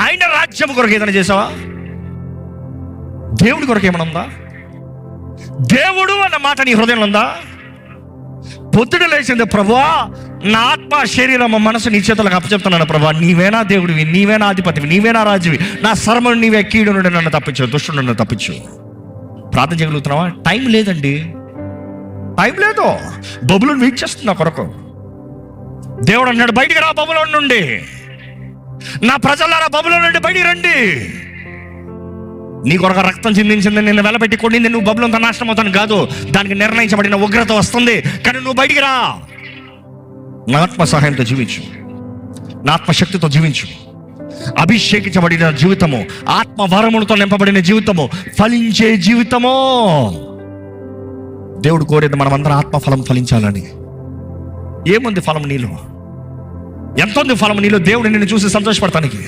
ఆయన రాజ్యం కొరకు ఏదైనా చేసావా? దేవుడి కొరకు ఏమైనా ఉందా? దేవుడు అన్న మాట నీ హృదయంలో ఉందా? పొద్దున లేచింది, ప్రభువా నా ఆత్మ శరీరం మనసు నీ చేతులకు అప్పచెప్తున్నాను ప్రభువా, నీవేనా దేవుడివి, నీవేనా అధిపతివి, నీవేనా రాజువి, నా సర్వను నీవే, కీడు నుండి నన్ను తప్పించు, దుష్టుడు నన్ను తప్పించు. ప్రార్థన చేయగలుగుతున్నావా? టైం లేదండి, టైం లేదు. బబులోను వెయిట్ చేస్తుంది నా కొరకు. దేవుడు అన్నాడు, బయటికి రా బబులోను నుండి, నా ప్రజలారా బబులోను నుండి బయటికి రండి. నీ కొరకు రక్తం చిందించింది, నిన్ను వెలబెట్టి కొట్టింది, నువ్వు బబులోనుతో నాశనం అవుతాను కాదు, దానికి నిర్ణయించబడిన ఉగ్రత వస్తుంది. కానీ నువ్వు బయటికి రా, నా ఆత్మ సహాయంతో జీవించు, నా ఆత్మశక్తితో జీవించు. అభిషేకించబడిన జీవితము, ఆత్మ వరములతో నింపబడిన జీవితము, ఫలించే జీవితము. దేవుడు కోరేది మనమందరం ఆత్మఫలం ఫలించాలని. ఏముంది ఫలం నీలో? ఎంత ఉంది ఫలం నీలో? దేవుడు నిన్ను చూసి సంతోషపడతానికి.